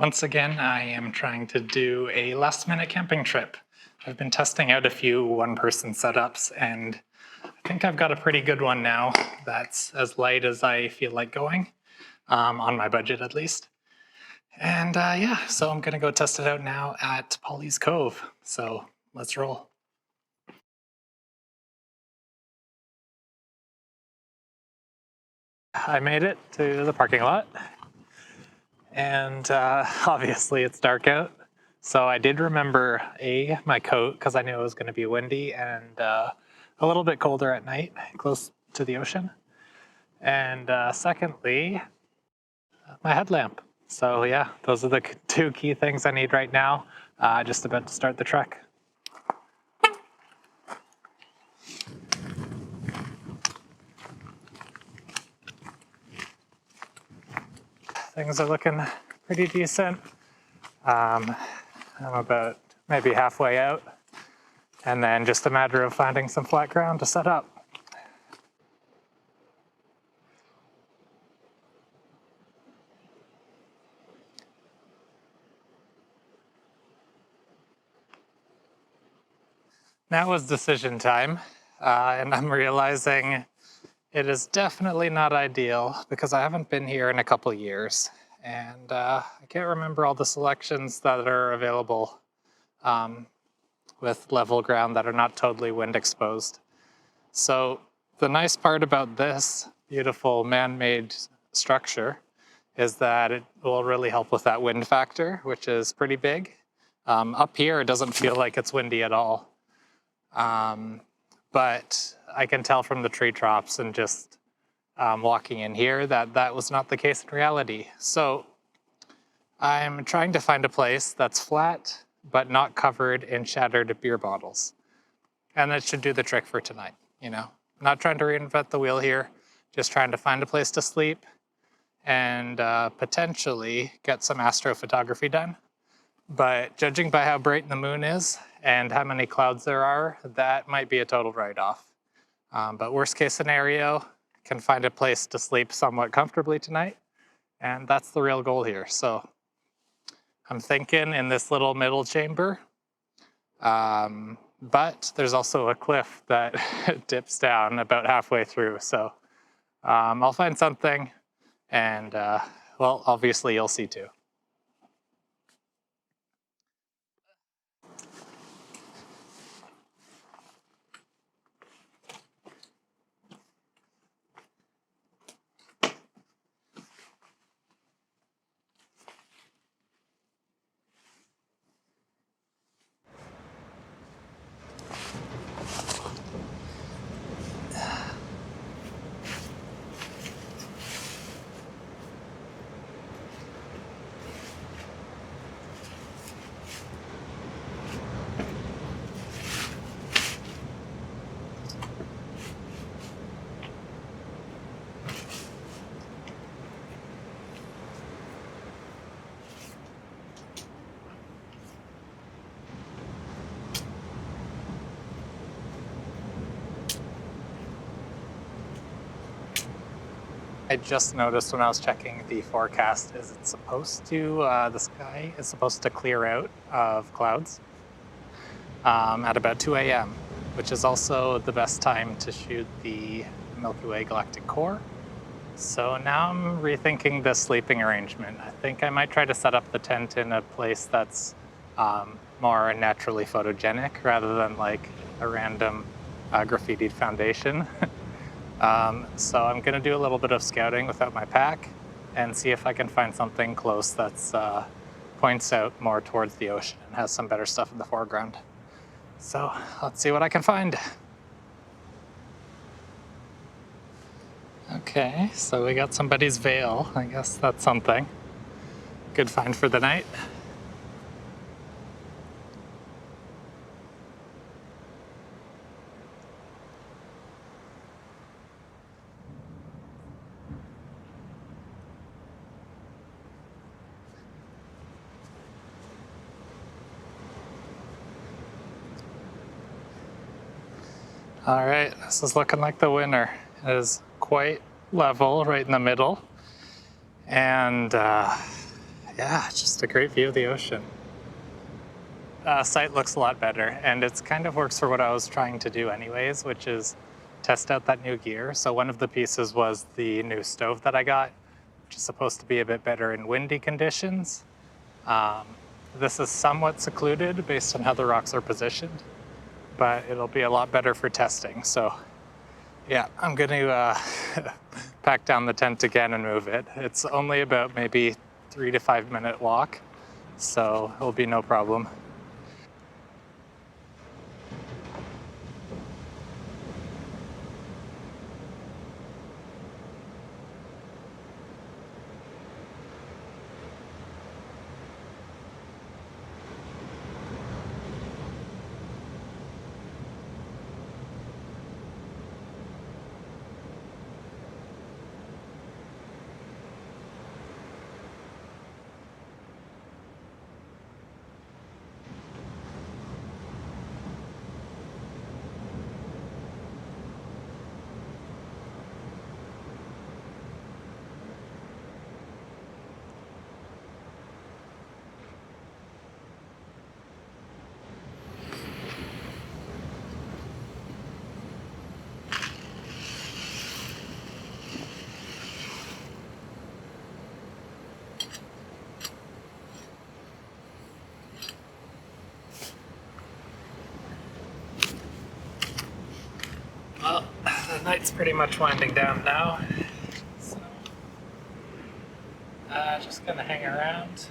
Once again, I am trying to do a last-minute camping trip. I've been testing out a few one-person setups, and I think I've got a pretty good one now that's as light as I feel like going, on my budget at least. And yeah, so I'm gonna go test it out now at Polly's Cove. So let's roll. I made it to the parking lot, and obviously it's dark out. So I did remember my coat because I knew it was going to be windy and a little bit colder at night, close to the ocean. And secondly, my headlamp. So yeah, those are the two key things I need right now. Just about to start the trek. Things are looking pretty decent. I'm about maybe halfway out, and then just a matter of finding some flat ground to set up. Now is decision time, and I'm realizing it is definitely not ideal because I haven't been here in a couple years, and I can't remember all the selections that are available with level ground that are not totally wind exposed. So the nice part about this beautiful man-made structure is that it will really help with that wind factor, which is pretty big. Up here, it doesn't feel like it's windy at all. But I can tell from the tree tops and just walking in here that that was not the case in reality. So I'm trying to find a place that's flat, but not covered in shattered beer bottles. And that should do the trick for tonight, you know? Not trying to reinvent the wheel here, just trying to find a place to sleep and potentially get some astrophotography done. But judging by how bright the moon is and how many clouds there are, that might be a total write-off. But worst case scenario, can find a place to sleep somewhat comfortably tonight. And that's the real goal here. So I'm thinking in this little middle chamber, but there's also a cliff that dips down about halfway through. So I'll find something, and well, obviously you'll see too. I just noticed when I was checking the forecast is it's supposed to, the sky is supposed to clear out of clouds at about 2 a.m., which is also the best time to shoot the Milky Way galactic core. So now I'm rethinking the sleeping arrangement. I think I might try to set up the tent in a place that's more naturally photogenic rather than like a random graffitied foundation. So I'm gonna do a little bit of scouting without my pack and see if I can find something close that's points out more towards the ocean and has some better stuff in the foreground. So let's see what I can find. Okay, so we got somebody's veil. I guess that's something. Good find for the night. All right, this is looking like the winner. It is quite level right in the middle. And Yeah, just a great view of the ocean. Site looks a lot better, and it's kind of works for what I was trying to do anyways, which is test out that new gear. So one of the pieces was the new stove that I got, which is supposed to be a bit better in windy conditions. Um, this is somewhat secluded based on how the rocks are positioned, but it'll be a lot better for testing. So yeah, I'm going to pack down the tent again and move it. It's only about maybe 3 to 5 minute walk, so it'll be no problem. Well, the night's pretty much winding down now, so just gonna hang around,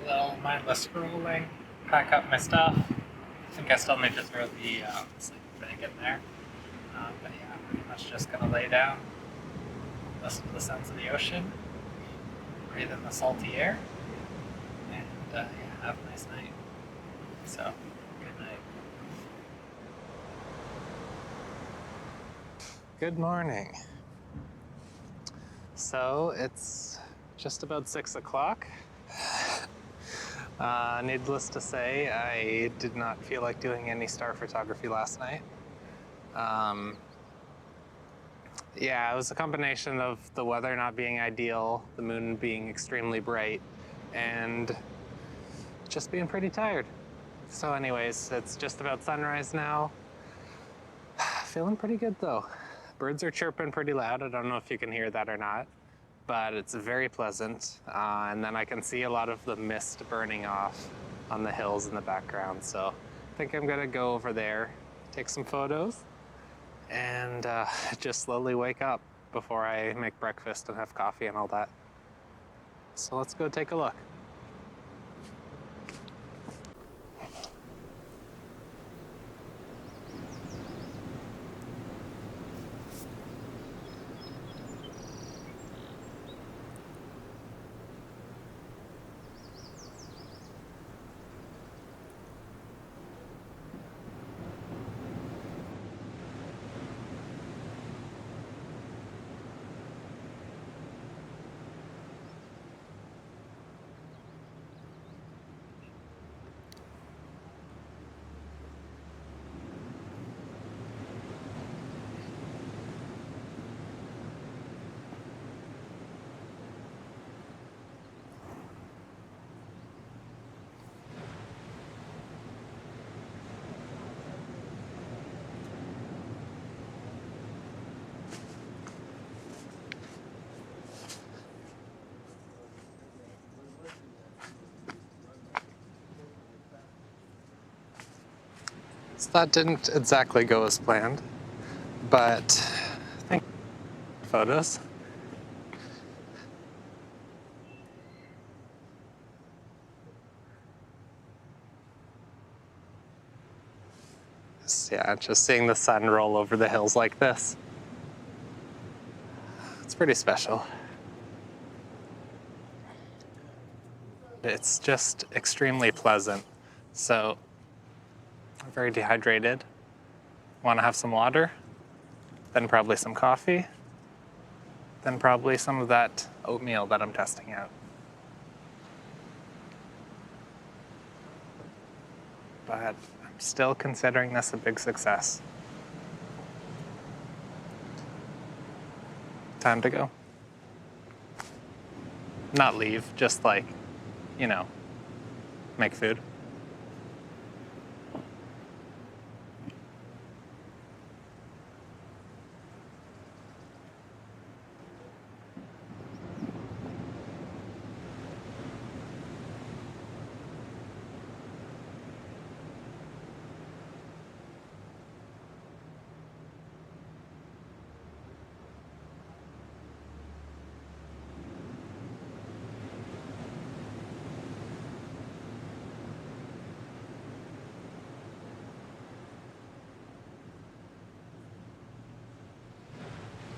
a little mindless scrolling, pack up my stuff. I think I still need to throw the sleeping bag in there, but yeah, I'm pretty much just gonna lay down, listen to the sounds of the ocean, breathe in the salty air, and yeah, have a nice night. So, good night. Good morning. So it's just about 6 o'clock. Needless to say, I did not feel like doing any star photography last night. Yeah, it was a combination of the weather not being ideal, the moon being extremely bright, and just being pretty tired. So anyways, it's just about sunrise now. Feeling pretty good though. Birds are chirping pretty loud. I don't know if you can hear that or not, but it's very pleasant. And then I can see a lot of the mist burning off on the hills in the background. So I think I'm gonna go over there, take some photos, and just slowly wake up before I make breakfast and have coffee and all that. So let's go take a look. So that didn't exactly go as planned, but I think photos. Yeah, just seeing the sun roll over the hills like this. It's pretty special. It's just extremely pleasant. So, I'm very dehydrated. Want to have some water, then probably some coffee, then probably some of that oatmeal that I'm testing out. But I'm still considering this a big success. Time to go. not leave, just like, you know, make food.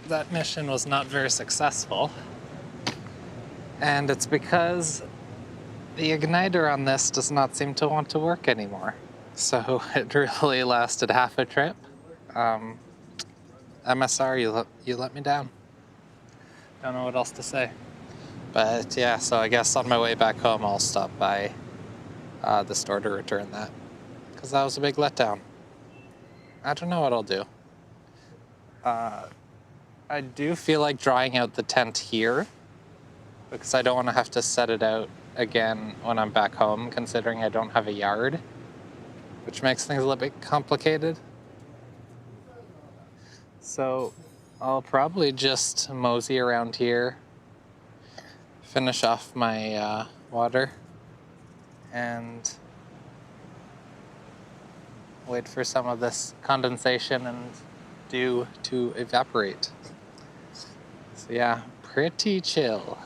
That mission was not very successful. And it's because the igniter on this does not seem to want to work anymore. So it really lasted half a trip. MSR, you let me down. Don't know what else to say. But yeah, so I guess on my way back home, I'll stop by the store to return that. Because that was a big letdown. I don't know what I'll do. I do feel like drying out the tent here, because I don't want to have to set it out again when I'm back home, considering I don't have a yard, which makes things a little bit complicated. So I'll probably just mosey around here, finish off my water, and wait for some of this condensation and dew to evaporate. So yeah, pretty chill.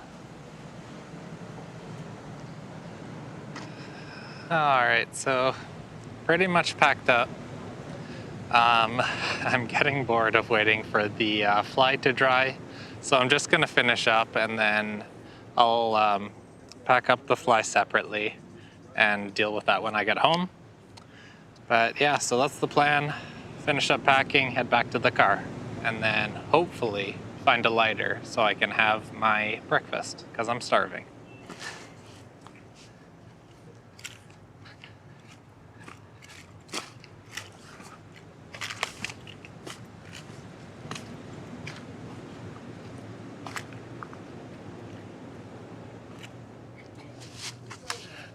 Alright, so pretty much packed up. I'm getting bored of waiting for the fly to dry, so I'm just gonna finish up and then I'll pack up the fly separately and deal with that when I get home. But yeah, so that's the plan. Finish up packing, head back to the car, and then hopefully find a lighter so I can have my breakfast, because I'm starving.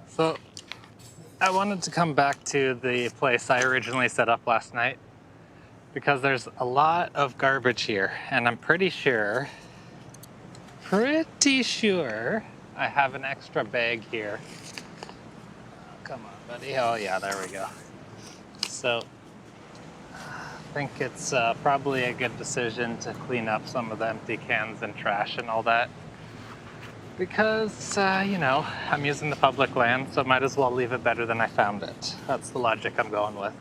So I wanted to come back to the place I originally set up last night because there's a lot of garbage here, and I'm pretty sure I have an extra bag here. Oh, come on, buddy. Oh yeah, there we go. So I think it's probably a good decision to clean up some of the empty cans and trash and all that. Because, you know, I'm using the public land, so might as well leave it better than I found it. That's the logic I'm going with.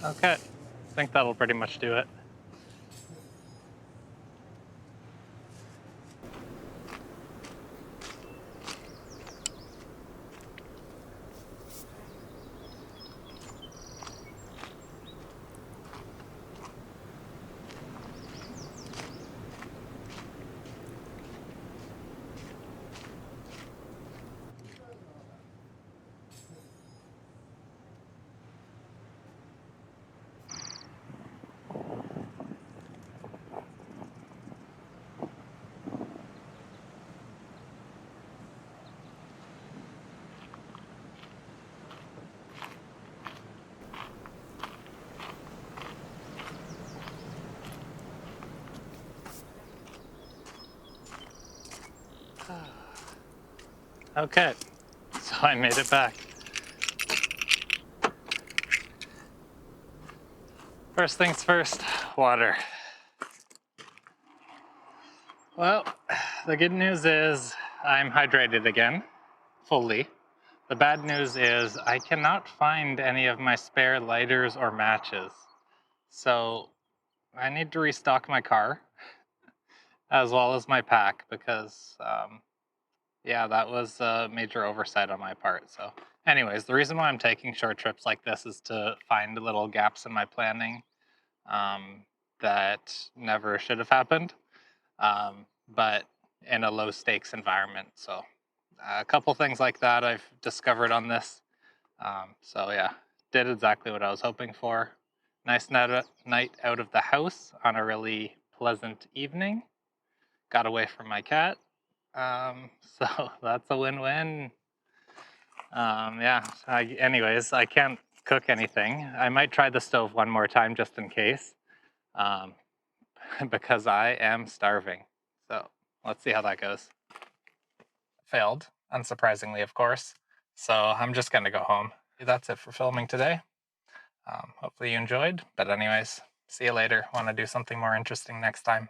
Okay, I think that'll pretty much do it. Okay, so I made it back. First things first, water. Well, the good news is I'm hydrated again, fully. The bad news is I cannot find any of my spare lighters or matches. So I need to restock my car. as well as my pack, because yeah, that was a major oversight on my part. So, anyways, the reason why I'm taking short trips like this is to find little gaps in my planning um, that never should have happened, but in a low stakes environment. So, a couple things like that I've discovered on this. So, yeah, did exactly what I was hoping for. Nice night out of the house on a really pleasant evening. Got away from my cat. So that's a win-win. Yeah. Anyways, I can't cook anything. I might try the stove one more time just in case, um, because I am starving. So let's see how that goes. Failed, unsurprisingly, of course. So I'm just gonna go home. That's it for filming today. Hopefully you enjoyed. But anyways, see you later. Want to do something more interesting next time.